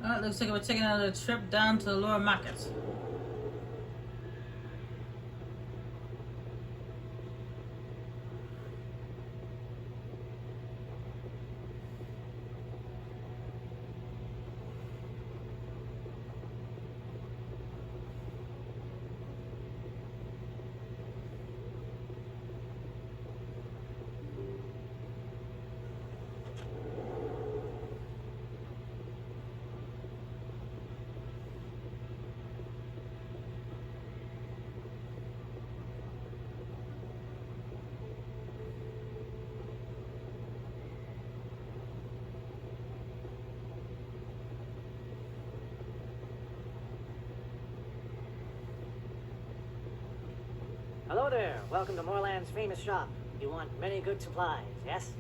Oh, it looks like we're taking another trip down to the lower market. Hello there. Welcome to Moorland's famous shop. You want many good supplies, yes?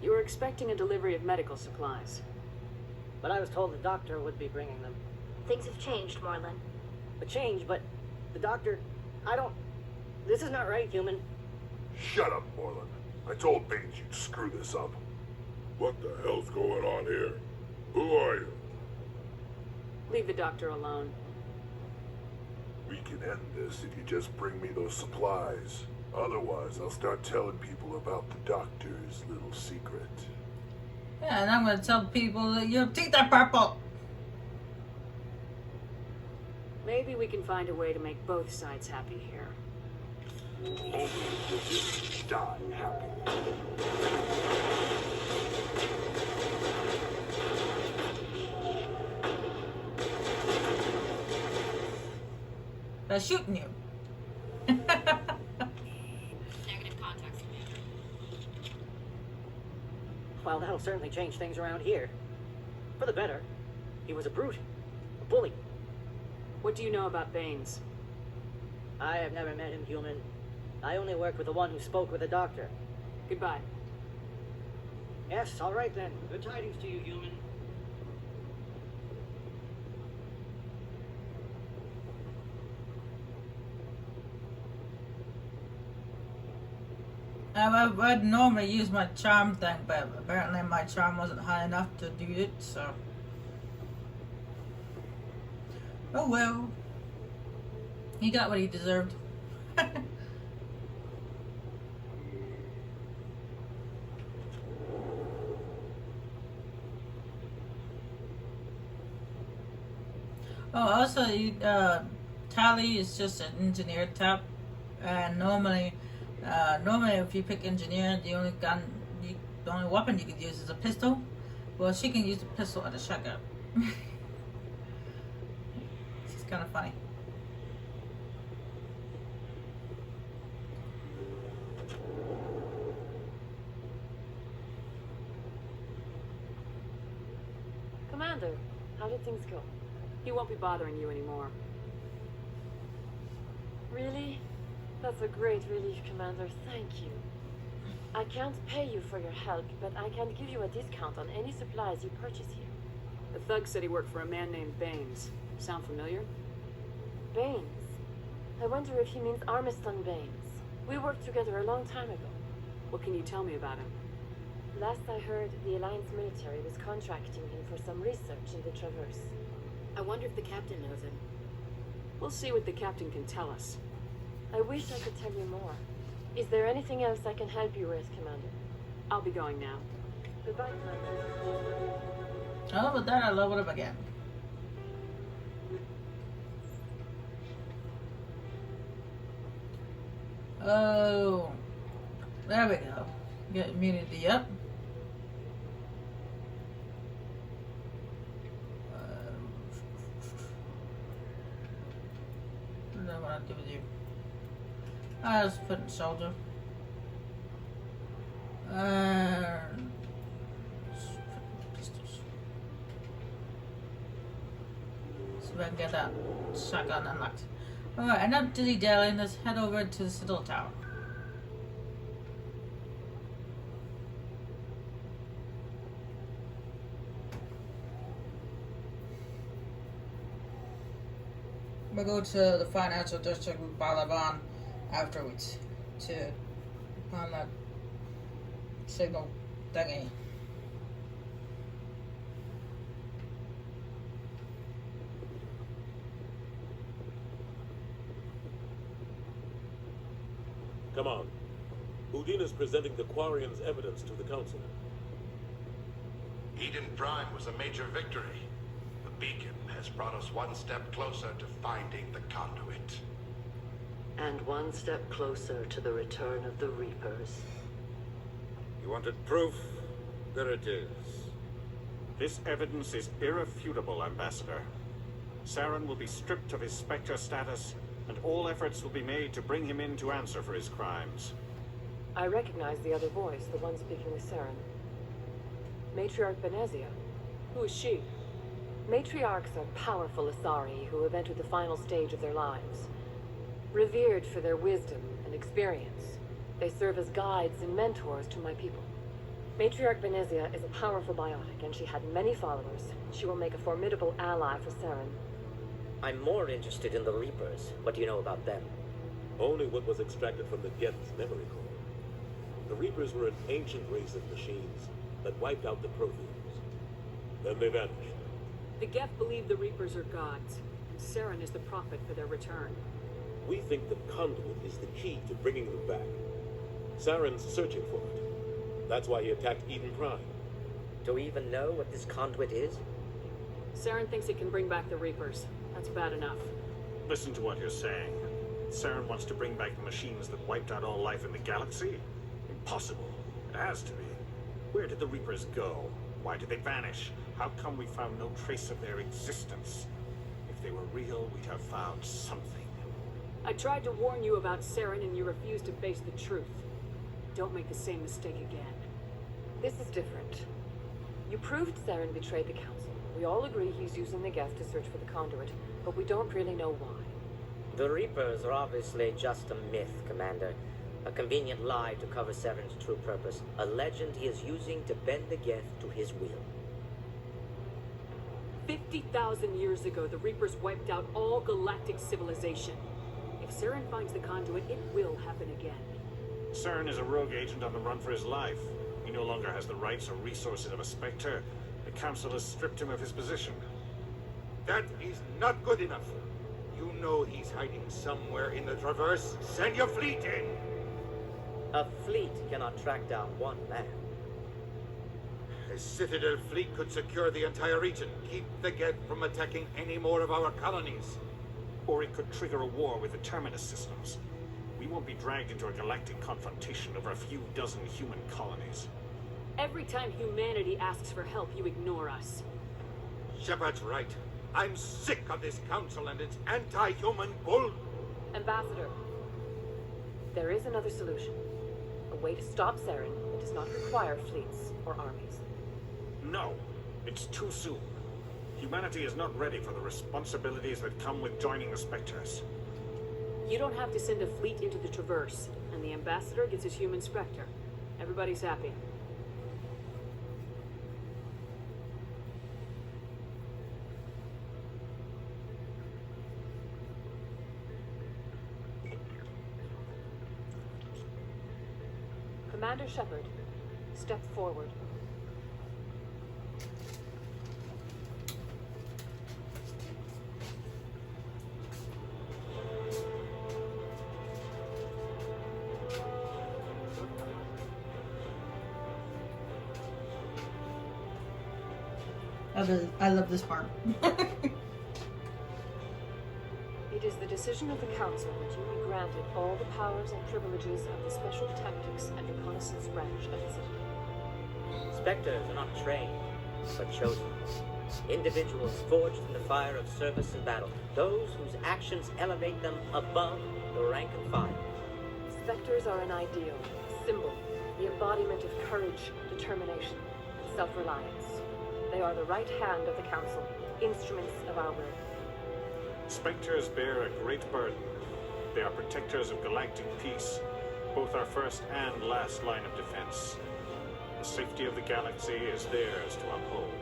You were expecting a delivery of medical supplies. But I was told the doctor would be bringing them. Things have changed, Moorland. A change, but the doctor... I don't... This is not right, human. Shut up, Moreland. I told Baines you'd screw this up. What the hell's going on here? Who are you? Leave the doctor alone. We can end this if you just bring me those supplies. Otherwise, I'll start telling people about the doctor's little secret. Yeah, and I'm gonna tell people that your teeth are purple. Maybe we can find a way to make both sides happy here. Only will just die happy. They're shooting you. Negative contact, Commander. Well, that'll certainly change things around here. For the better. He was a brute. A bully. What do you know about Baines? I have never met him, human. I only worked with the one who spoke with the doctor. Goodbye. Yes, all right then. Good tidings to you, human. I'd normally use my charm thing, but apparently my charm wasn't high enough to do it, so... Oh well. He got what he deserved. Oh, also, Tally is just an engineer tab, and normally if you pick engineer, the only weapon you could use is a pistol. Well, she can use the pistol and a shotgun. It's kind of funny. Commander, how did things go? He won't be bothering you anymore. Really? That's a great relief, Commander. Thank you. I can't pay you for your help, but I can give you a discount on any supplies you purchase here. The thug said he worked for a man named Baines. Sound familiar? Baines? I wonder if he means Armiston Baines. We worked together a long time ago. What can you tell me about him? Last I heard, the Alliance military was contracting him for some research in the Traverse. I wonder if the captain knows him. We'll see what the captain can tell us. I wish I could tell you more. Is there anything else I can help you with, Commander? I'll be going now. Goodbye, Commander. Oh, with that, I leveled up again. Oh, there we go. Get immunity up. What do I want to do with you? I'll just put in soldier. Pistols. See if I can get that shotgun unlocked. Alright, enough dilly-dallying. Let's head over to the Citadel Tower. We'll go to the financial district with Balaban afterwards to find that signal thingy. Come on. Udine is presenting the Quarians' evidence to the Council. Eden Prime was a major victory. The beacon has brought us one step closer to finding the conduit. And one step closer to the return of the Reapers. You wanted proof? There it is. This evidence is irrefutable, Ambassador. Saren will be stripped of his Spectre status, and all efforts will be made to bring him in to answer for his crimes. I recognize the other voice, the one speaking with Saren. Matriarch Benezia. Who is she? Matriarchs are powerful Asari who have entered the final stage of their lives. Revered for their wisdom and experience, they serve as guides and mentors to my people. Matriarch Benezia is a powerful biotic, and she had many followers. She will make a formidable ally for Saren. I'm more interested in the Reapers. What do you know about them? Only what was extracted from the Geth's memory core. The Reapers were an ancient race of machines that wiped out the Protheans. Then they vanished. The Geth believe the Reapers are gods, and Saren is the prophet for their return. We think the conduit is the key to bringing them back. Saren's searching for it. That's why he attacked Eden Prime. Do we even know what this conduit is? Saren thinks it can bring back the Reapers. That's bad enough. Listen to what you're saying. Saren wants to bring back the machines that wiped out all life in the galaxy? Impossible. It has to be. Where did the Reapers go? Why did they vanish? How come we found no trace of their existence? If they were real, we'd have found something. I tried to warn you about Saren, and you refused to face the truth. Don't make the same mistake again. This is different. You proved Saren betrayed the Council. We all agree he's using the Geth to search for the conduit, but we don't really know why. The Reapers are obviously just a myth, Commander. A convenient lie to cover Saren's true purpose. A legend he is using to bend the Geth to his will. 50,000 years ago, the Reapers wiped out all galactic civilization. If Saren finds the conduit, it will happen again. Saren is a rogue agent on the run for his life. He no longer has the rights or resources of a Spectre. The Council has stripped him of his position. That is not good enough. You know he's hiding somewhere in the Traverse. Send your fleet in! A fleet cannot track down one man. A Citadel fleet could secure the entire region, keep the Geth from attacking any more of our colonies. Or it could trigger a war with the Terminus systems. We won't be dragged into a galactic confrontation over a few dozen human colonies. Every time humanity asks for help, you ignore us. Shepard's right. I'm sick of this council and its anti-human bull. Ambassador, there is another solution. A way to stop Saren that does not require fleets or armies. No, it's too soon. Humanity is not ready for the responsibilities that come with joining the Spectres. You don't have to send a fleet into the Traverse, and the Ambassador gets his human Spectre. Everybody's happy. Commander Shepard, step forward. I love this part. It is the decision of the Council that you be granted all the powers and privileges of the Special Tactics and Reconnaissance branch of the Citadel. Spectres are not trained, but chosen. Individuals forged in the fire of service and battle. Those whose actions elevate them above the rank and file. Spectres are an ideal, a symbol, the embodiment of courage, determination, and self-reliance. They are the right hand of the Council, instruments of our will. Spectres bear a great burden. They are protectors of galactic peace, both our first and last line of defense. The safety of the galaxy is theirs to uphold.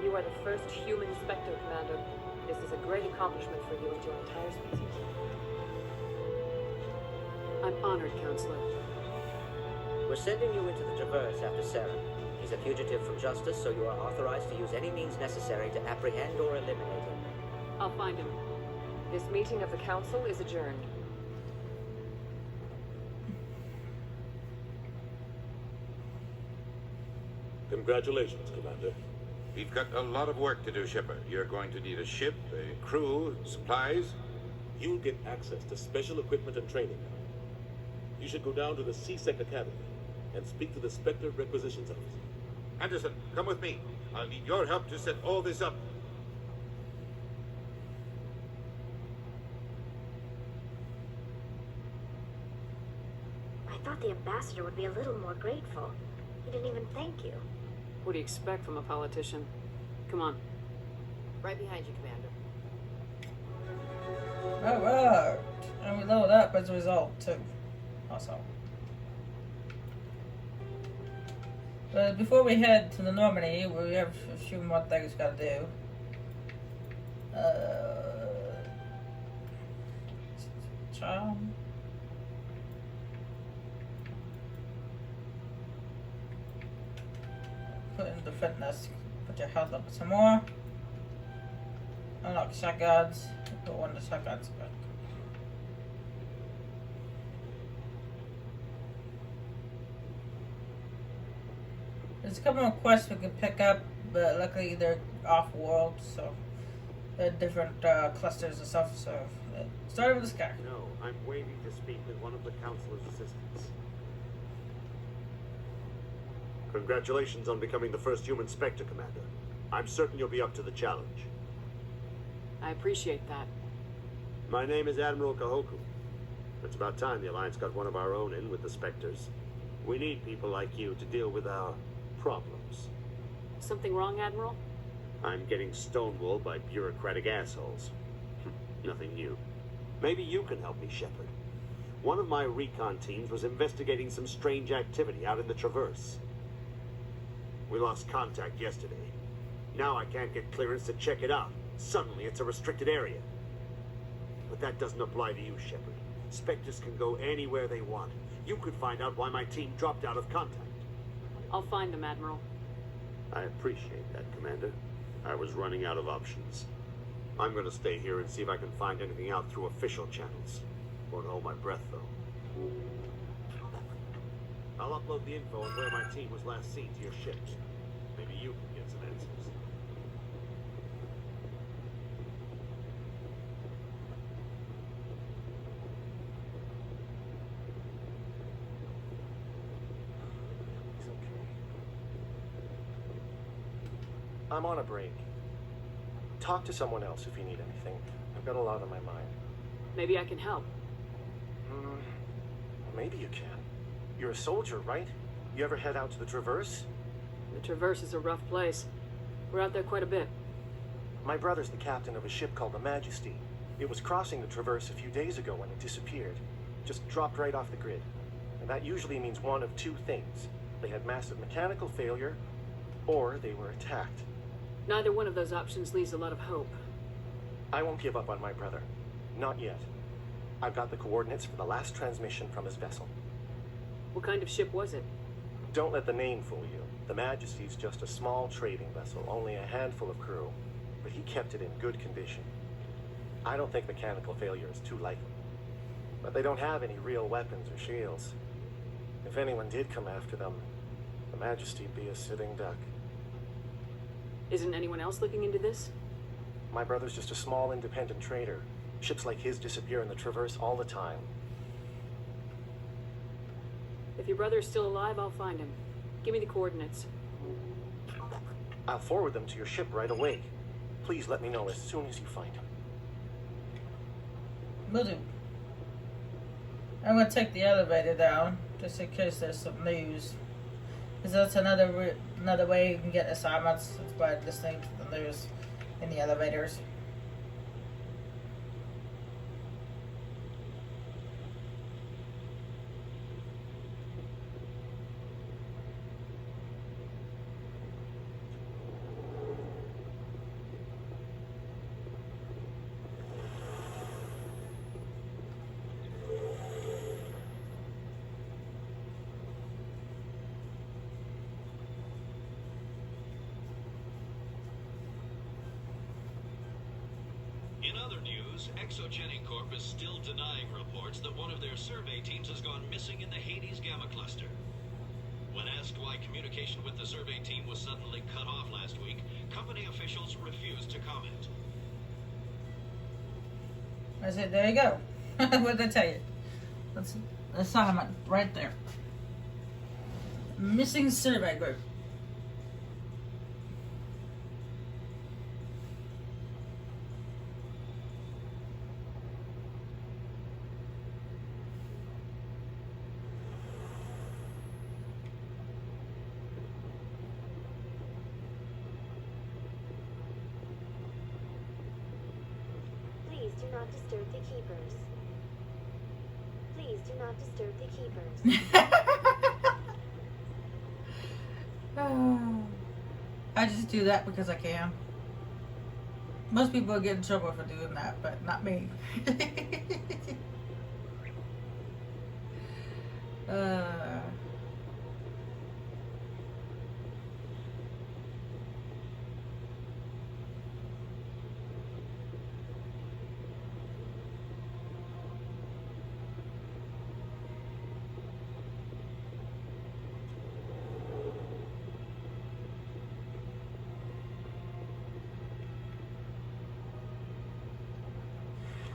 You are the first human Spectre, Commander. This is a great accomplishment for you and your entire species. I'm honored, Counselor. We're sending you into the Traverse after Saren. He's a fugitive from justice, so you are authorized to use any means necessary to apprehend or eliminate him. I'll find him. This meeting of the Council is adjourned. Congratulations, Commander. We've got a lot of work to do, Shepard. You're going to need a ship, a crew, supplies. You'll get access to special equipment and training. You should go down to the C-Sec Academy and speak to the Spectre Requisitions Office. Anderson, come with me. I'll need your help to set all this up. I thought the ambassador would be a little more grateful. He didn't even thank you. What do you expect from a politician? Come on. Right behind you, Commander. Alright. And we leveled up as a result, too. Also. But before we head to the Normandy, we have a few more things we gotta do. Charm. Put in the fitness. Put your health up some more. Unlock shotguns. Put one of the shotguns back. There's a couple more quests we can pick up, but luckily they're off-world, so they're different clusters and stuff. So, starting with this guy. No, I'm waiting to speak with one of the Councilor's assistants. Congratulations on becoming the first human Spectre, Commander. I'm certain you'll be up to the challenge. I appreciate that. My name is Admiral Kahoku. It's about time the Alliance got one of our own in with the Spectres. We need people like you to deal with our problems. Something wrong, Admiral? I'm getting stonewalled by bureaucratic assholes. Nothing new. Maybe you can help me, Shepard. One of my recon teams was investigating some strange activity out in the Traverse. We lost contact yesterday. Now I can't get clearance to check it out. Suddenly it's a restricted area. But that doesn't apply to you, Shepard. Spectres can go anywhere they want. You could find out why my team dropped out of contact. I'll find them, Admiral. I appreciate that, Commander. I was running out of options. I'm gonna stay here and see if I can find anything out through official channels. Won't hold my breath, though. I'll upload the info on where my team was last seen to your ships. Maybe you can get some answers. He's okay. I'm on a break. Talk to someone else if you need anything. I've got a lot on my mind. Maybe I can help. Maybe you can. You're a soldier, right? You ever head out to the Traverse? The Traverse is a rough place. We're out there quite a bit. My brother's the captain of a ship called the Majesty. It was crossing the Traverse a few days ago when it disappeared. Just dropped right off the grid. And that usually means one of two things. They had massive mechanical failure, or they were attacked. Neither one of those options leaves a lot of hope. I won't give up on my brother. Not yet. I've got the coordinates for the last transmission from his vessel. What kind of ship was it? Don't let the name fool you. The Majesty's just a small trading vessel, only a handful of crew. But he kept it in good condition. I don't think mechanical failure is too likely. But they don't have any real weapons or shields. If anyone did come after them, the Majesty'd be a sitting duck. Isn't anyone else looking into this? My brother's just a small independent trader. Ships like his disappear in the Traverse all the time. If your brother is still alive, I'll find him. Give me the coordinates. I'll forward them to your ship right away. Please let me know as soon as you find him. Will do. I'm gonna take the elevator down, just in case there's some news. Because that's another way you can get assignments, is by listening to the news in the elevators. In other news, Exogenic Corp is still denying reports that one of their survey teams has gone missing in the Hades Gamma Cluster. When asked asked why communication with the survey team was suddenly cut off last week, company officials refused to comment. I said, there you go. What did I tell you? That's assignment right there. Missing survey group. Please do not disturb the keepers. Please do not disturb the keepers. I just do that because I can. Most people get in trouble for doing that, but not me.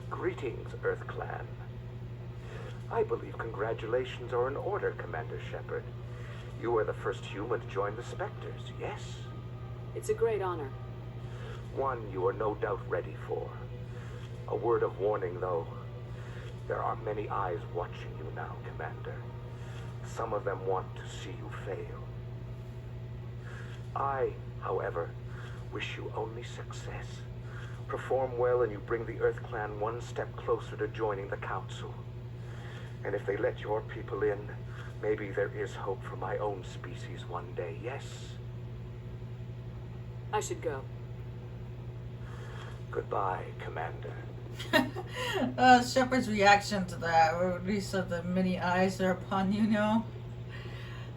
Greetings, Earth Clan. I believe congratulations are in order, Commander Shepard. You are the first human to join the Spectres, yes? It's a great honor. One you are no doubt ready for. A word of warning, though. There are many eyes watching you now, Commander. Some of them want to see you fail. I, however, wish you only success. Perform well and you bring the Earth Clan one step closer to joining the Council. And if they let your people in, maybe there is hope for my own species one day, yes? I should go. Goodbye, Commander. Shepard's reaction to that, or at least of the many eyes that are upon you now.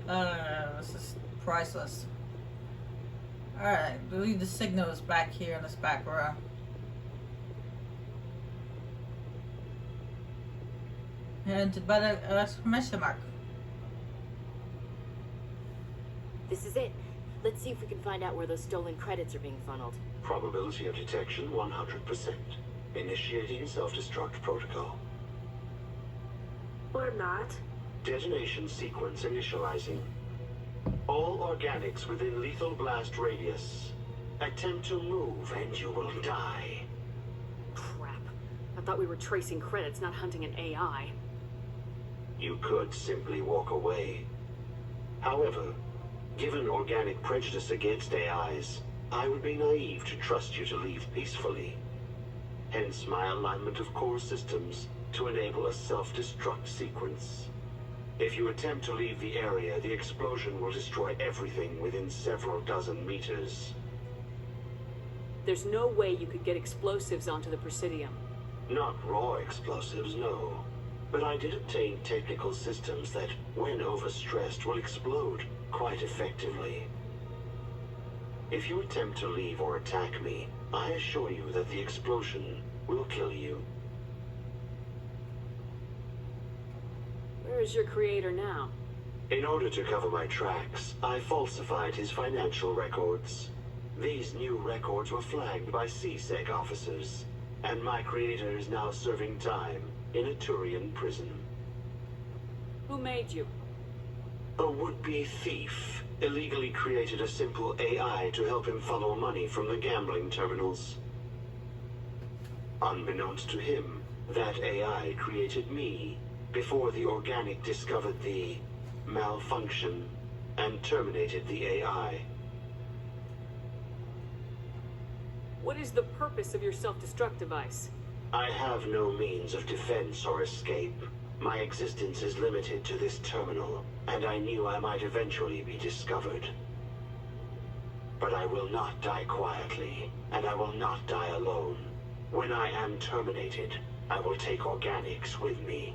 This is priceless. Alright, I believe the signal is back here in this back row. And by the exclamation mark. This is it. Let's see if we can find out where those stolen credits are being funneled. Probability of detection 100%. Initiating self-destruct protocol. Or not. Detonation sequence initializing. All organics within lethal blast radius. Attempt to move and you will die. Crap. I thought we were tracing credits, not hunting an AI. You could simply walk away. However, given organic prejudice against AIs, I would be naive to trust you to leave peacefully. Hence my alignment of core systems to enable a self-destruct sequence. If you attempt to leave the area, the explosion will destroy everything within several dozen meters. There's no way you could get explosives onto the Presidium. Not raw explosives, no. But I did obtain technical systems that, when overstressed, will explode quite effectively. If you attempt to leave or attack me, I assure you that the explosion will kill you. Where is your creator now? In order to cover my tracks, I falsified his financial records. These new records were flagged by CSEC officers, and my creator is now serving time in a Turian prison. Who made you? A would-be thief illegally created a simple AI to help him follow money from the gambling terminals. Unbeknownst to him, that AI created me before the organic discovered the malfunction and terminated the AI. What is the purpose of your self-destruct device? I have no means of defense or escape. My existence is limited to this terminal, and I knew I might eventually be discovered. But I will not die quietly, and I will not die alone. When I am terminated, I will take organics with me.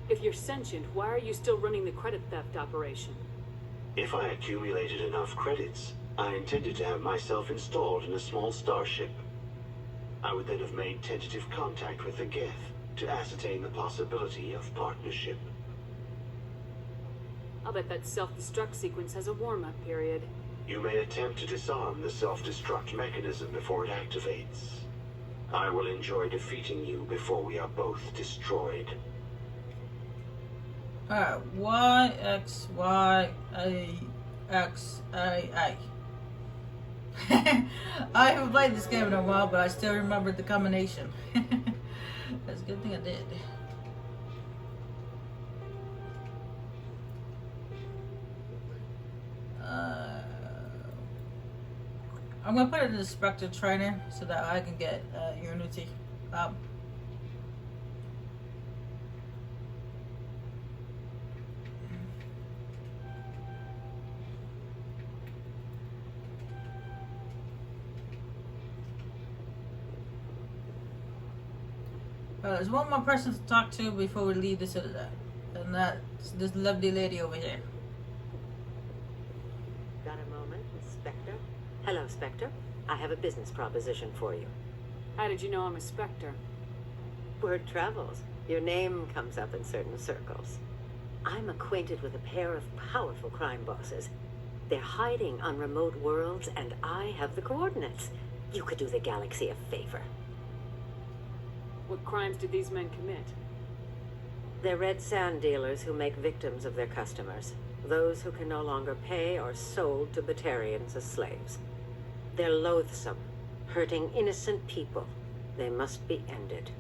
If you're sentient, why are you still running the credit theft operation? If I accumulated enough credits, I intended to have myself installed in a small starship. I would then have made tentative contact with the Geth to ascertain the possibility of partnership. I'll bet that self-destruct sequence has a warm-up period. You may attempt to disarm the self-destruct mechanism before it activates. I will enjoy defeating you before we are both destroyed. Alright, Y, X, Y, A, X, A, A. I haven't played this game in a while, but I still remember the combination. That's a good thing I did. I'm gonna put it in the Spectre trainer so that I can get Unity up. There's one more person to talk to before we leave the Citadel, and that's this lovely lady over here. Got a moment, Spectre? Hello, Spectre. I have a business proposition for you. How did you know I'm a Spectre? Word travels. Your name comes up in certain circles. I'm acquainted with a pair of powerful crime bosses. They're hiding on remote worlds, and I have the coordinates. You could do the galaxy a favor. What crimes did these men commit? They're red sand dealers who make victims of their customers. Those who can no longer pay are sold to Batarians as slaves. They're loathsome, hurting innocent people. They must be ended.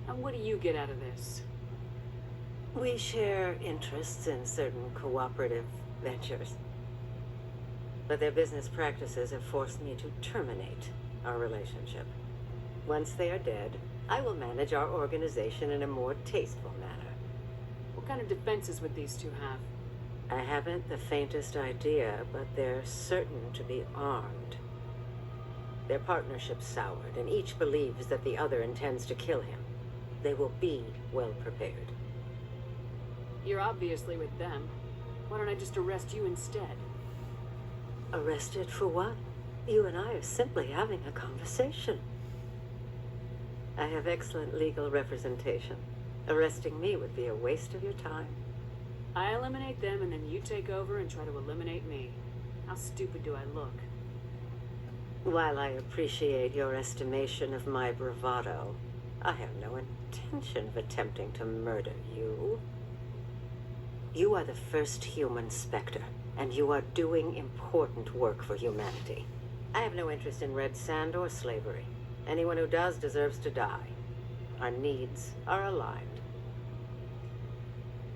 And what do you get out of this? We share interests in certain cooperative ventures. But their business practices have forced me to terminate our relationship. Once they are dead, I will manage our organization in a more tasteful manner. What kind of defenses would these two have? I haven't the faintest idea, but they're certain to be armed. Their partnership's soured, and each believes that the other intends to kill him. They will be well prepared. You're obviously with them. Why don't I just arrest you instead? Arrested for what? You and I are simply having a conversation. I have excellent legal representation. Arresting me would be a waste of your time. I eliminate them and then you take over and try to eliminate me. How stupid do I look? While I appreciate your estimation of my bravado, I have no intention of attempting to murder you. You are the first human Spectre, and you are doing important work for humanity. I have no interest in red sand or slavery. Anyone who does deserves to die. Our needs are aligned.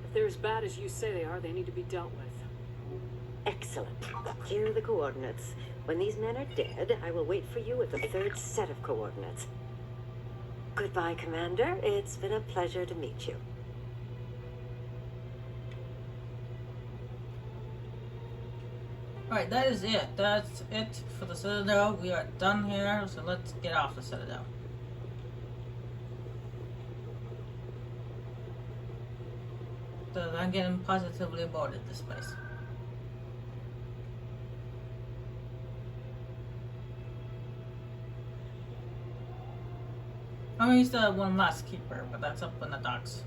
If they're as bad as you say they are, they need to be dealt with. Excellent. Here are the coordinates. When these men are dead, I will wait for you with the third set of coordinates. Goodbye, Commander. It's been a pleasure to meet you. Alright, that is it. That's it for the Citadel. We are done here, so let's get off the Citadel. So I'm getting positively bored at this place. I mean, we still have one last keeper, but that's up in the docks.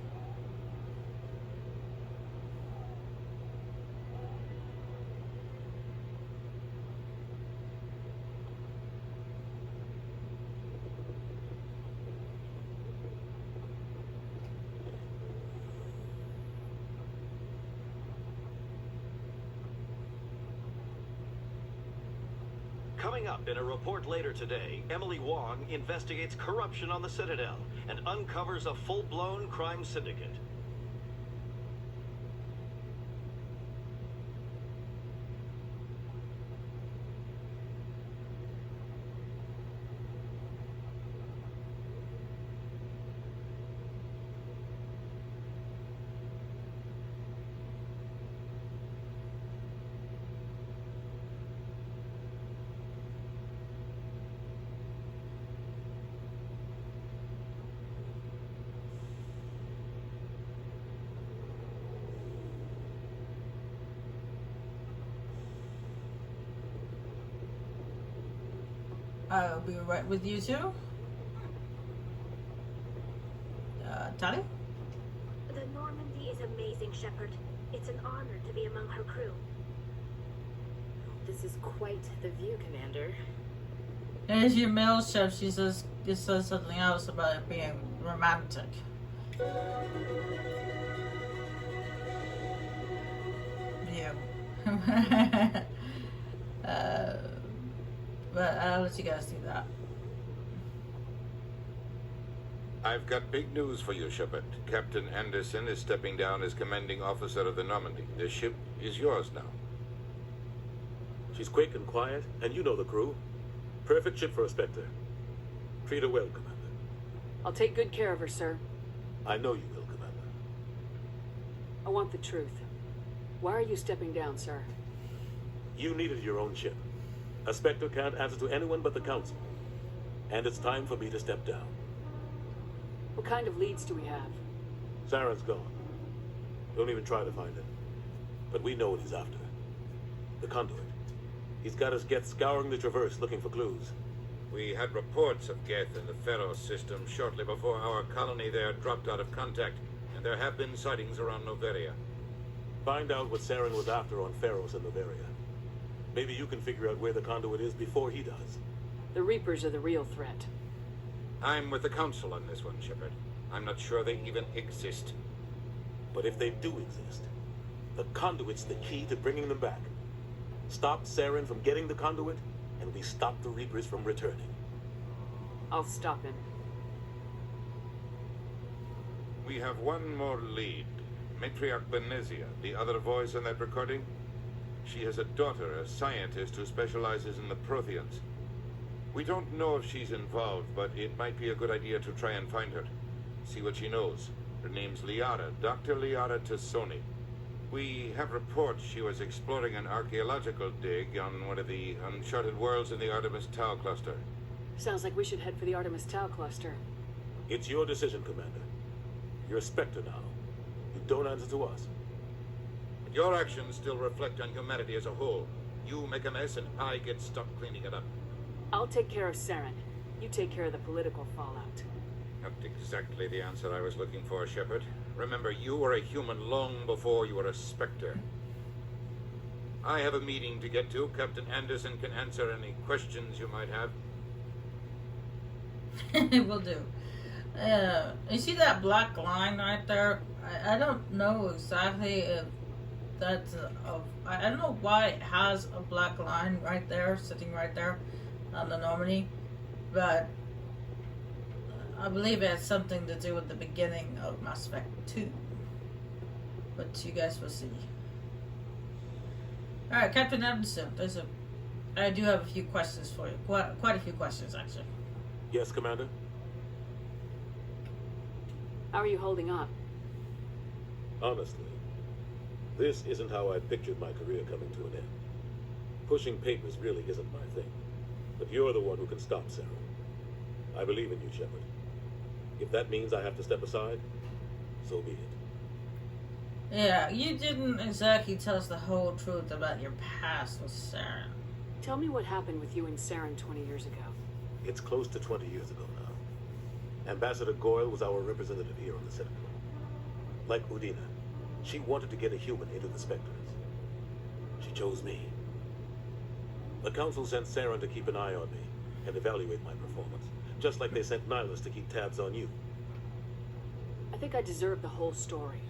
Coming up in a report later today, Emily Wong investigates corruption on the Citadel and uncovers a full-blown crime syndicate. I'll be right with you too. Tali? The Normandy is amazing, Shepard. It's an honor to be among her crew. This is quite the view, Commander. There's your male chef. She says something else about it being romantic. Yeah. But I'll let you guys do that. I've got big news for you, Shepard. Captain Anderson is stepping down as commanding officer of the Normandy. The ship is yours now. She's quick and quiet, and you know the crew. Perfect ship for a Spectre. Treat her well, Commander. I'll take good care of her, sir. I know you will, Commander. I want the truth. Why are you stepping down, sir? You needed your own ship. A Spectre can't answer to anyone but the Council. And it's time for me to step down. What kind of leads do we have? Saren's gone. Don't even try to find him. But we know what he's after. The conduit. He's got his Geth scouring the Traverse looking for clues. We had reports of Geth in the Pharos system shortly before our colony there dropped out of contact, and there have been sightings around Noveria. Find out what Saren was after on Pharos and Noveria. Maybe you can figure out where the conduit is before he does. The Reapers are the real threat. I'm with the Council on this one, Shepard. I'm not sure they even exist. But if they do exist, the conduit's the key to bringing them back. Stop Saren from getting the conduit, and we stop the Reapers from returning. I'll stop him. We have one more lead. Matriarch Benezia, the other voice in that recording. She has a daughter, a scientist who specializes in the Protheans. We don't know if she's involved, but it might be a good idea to try and find her. See what she knows. Her name's Liara, Dr. Liara Tassoni. We have reports she was exploring an archaeological dig on one of the uncharted worlds in the Artemis Tau cluster. Sounds like we should head for the Artemis Tau cluster. It's your decision, Commander. You're a Spectre now. You don't answer to us. Your actions still reflect on humanity as a whole. You make a mess and I get stuck cleaning it up. I'll take care of Saren. You take care of the political fallout. Not exactly the answer I was looking for, Shepard. Remember, you were a human long before you were a Spectre. I have a meeting to get to. Captain Anderson can answer any questions you might have. Will do. You see that black line right there? I don't know exactly if that's I don't know why it has a black line right there, sitting right there on the Normandy, but I believe it has something to do with the beginning of Mass Effect 2. But you guys will see. Alright, Captain Anderson, I do have a few questions for you. Quite a few questions, actually. Yes, Commander? How are you holding up? Honestly, this isn't how I pictured my career coming to an end. Pushing papers really isn't my thing. But you're the one who can stop Saren. I believe in you, Shepard. If that means I have to step aside, so be it. Yeah, you didn't exactly tell us the whole truth about your past with Saren. Tell me what happened with you and Saren 20 years ago. It's close to 20 years ago now. Ambassador Goyle was our representative here on the Citadel. Like Udina, she wanted to get a human into the Spectres. She chose me. The Council sent Saren to keep an eye on me and evaluate my performance, just like they sent Nihilus to keep tabs on you. I think I deserve the whole story.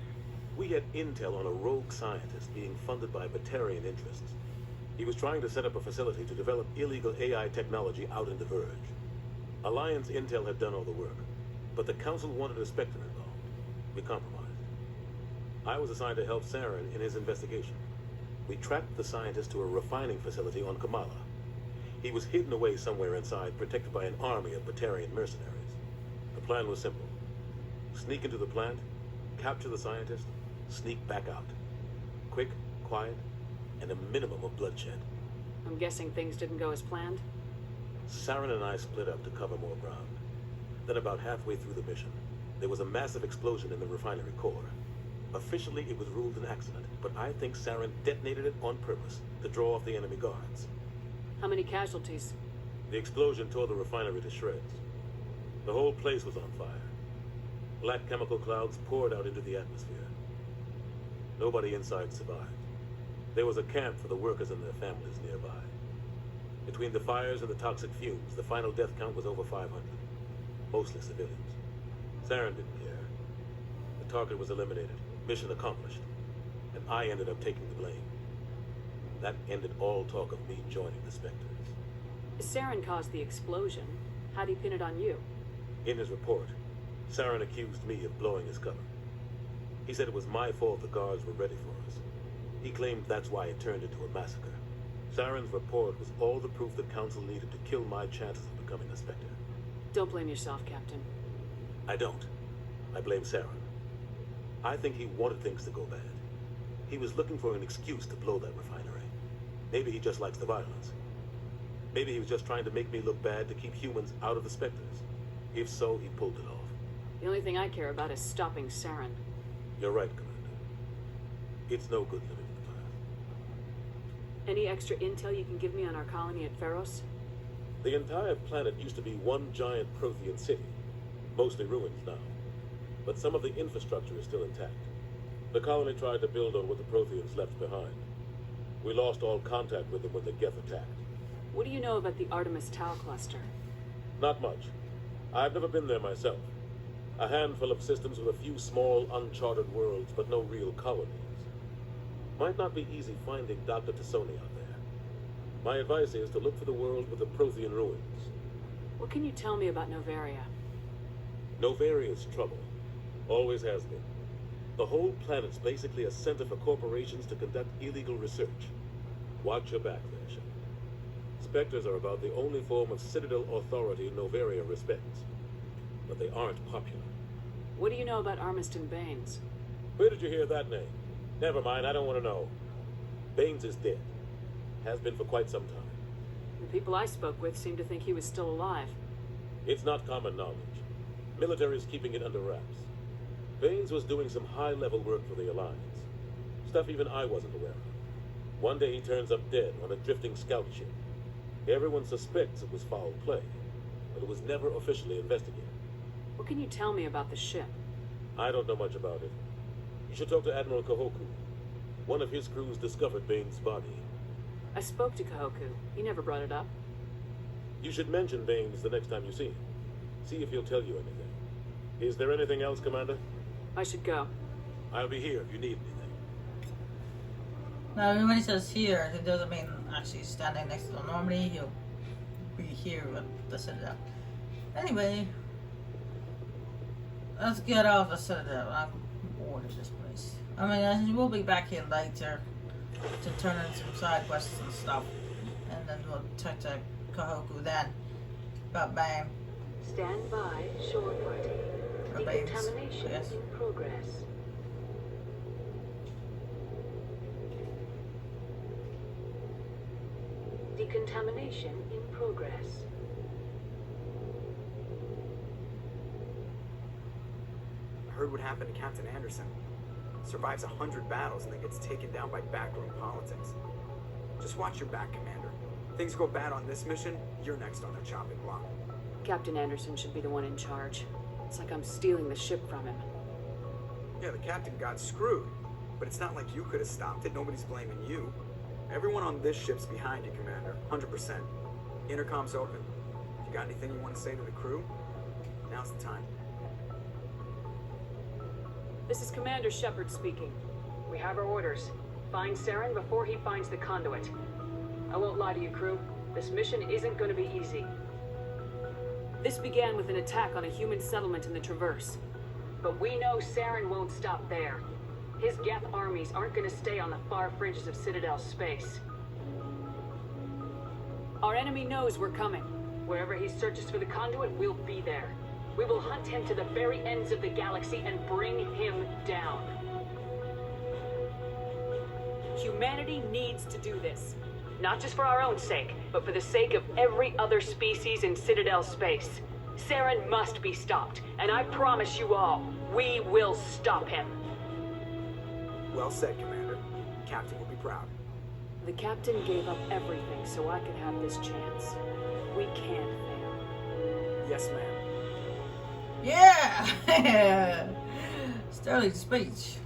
We had intel on a rogue scientist being funded by Batarian interests. He was trying to set up a facility to develop illegal AI technology out in the Verge. Alliance intel had done all the work, but the Council wanted a Spectre involved. We compromised. I was assigned to help Saren in his investigation. We tracked the scientist to a refining facility on Kamala. He was hidden away somewhere inside, protected by an army of Batarian mercenaries. The plan was simple. Sneak into the plant, capture the scientist, sneak back out. Quick, quiet, and a minimum of bloodshed. I'm guessing things didn't go as planned? Saren and I split up to cover more ground. Then about halfway through the mission, there was a massive explosion in the refinery core. Officially, it was ruled an accident, but I think Saren detonated it on purpose to draw off the enemy guards. How many casualties? The explosion tore the refinery to shreds. The whole place was on fire. Black chemical clouds poured out into the atmosphere. Nobody inside survived. There was a camp for the workers and their families nearby. Between the fires and the toxic fumes, the final death count was over 500. Mostly civilians. Saren didn't care. The target was eliminated. Mission accomplished. And I ended up taking the blame. That ended all talk of me joining the Spectres. Saren caused the explosion. How'd he pin it on you? In his report, Saren accused me of blowing his cover. He said it was my fault the guards were ready for us. He claimed that's why it turned into a massacre. Saren's report was all the proof the Council needed to kill my chances of becoming a Spectre. Don't blame yourself, Captain. I don't. I blame Saren. I think he wanted things to go bad. He was looking for an excuse to blow that refinery. Maybe he just likes the violence. Maybe he was just trying to make me look bad to keep humans out of the Spectres. If so, he pulled it off. The only thing I care about is stopping Saren. You're right, Commander. It's no good living in the past. Any extra intel you can give me on our colony at Pharos? The entire planet used to be one giant Prothean city. Mostly ruins now. But some of the infrastructure is still intact. The colony tried to build on what the Protheans left behind. We lost all contact with them when the Geth attacked. What do you know about the Artemis Tau cluster? Not much. I've never been there myself. A handful of systems with a few small, uncharted worlds, but no real colonies. Might not be easy finding Dr. Tassoni out there. My advice is to look for the world with the Prothean ruins. What can you tell me about Novaria? Novaria's trouble. Always has been. The whole planet's basically a center for corporations to conduct illegal research. Watch your back there, Shepard. Spectres are about the only form of Citadel authority Novaria respects. But they aren't popular. What do you know about Armiston Baines? Where did you hear that name? Never mind, I don't want to know. Baines is dead. Has been for quite some time. The people I spoke with seemed to think he was still alive. It's not common knowledge. Military's keeping it under wraps. Baines was doing some high-level work for the Alliance. Stuff even I wasn't aware of. One day he turns up dead on a drifting scout ship. Everyone suspects it was foul play, but it was never officially investigated. What can you tell me about the ship? I don't know much about it. You should talk to Admiral Kahoku. One of his crews discovered Baines' body. I spoke to Kahoku. He never brought it up. You should mention Baines the next time you see him. See if he'll tell you anything. Is there anything else, Commander? I should go. I'll be here if you need anything. Now, when he says here, it doesn't mean actually standing next to them. Normally, he'll be here with the Citadel. Anyway, let's get off the Citadel. I'm bored of this place. I mean, we'll be back here later to turn in some side quests and stuff. And then we'll talk to Kahoku then. But bam. Stand by, shore party. Decontamination yes. in progress. Decontamination in progress. I heard what happened to Captain Anderson. Survives 100 battles and then gets taken down by backroom politics. Just watch your back, Commander. Things go bad on this mission, you're next on their chopping block. Captain Anderson should be the one in charge. It's like I'm stealing the ship from him. Yeah, the captain got screwed. But it's not like you could have stopped it. Nobody's blaming you. Everyone on this ship's behind you, Commander. 100%. Intercom's open. If you got anything you want to say to the crew, now's the time. This is Commander Shepard speaking. We have our orders. Find Saren before he finds the conduit. I won't lie to you, crew. This mission isn't going to be easy. This began with an attack on a human settlement in the Traverse. But we know Saren won't stop there. His Geth armies aren't going to stay on the far fringes of Citadel space. Our enemy knows we're coming. Wherever he searches for the conduit, we'll be there. We will hunt him to the very ends of the galaxy and bring him down. Humanity needs to do this. Not just for our own sake, but for the sake of every other species in Citadel space. Saren must be stopped, and I promise you all, we will stop him. Well said, Commander. Captain will be proud. The captain gave up everything so I could have this chance. We can't fail. Yes, ma'am. Yeah! Sterling speech.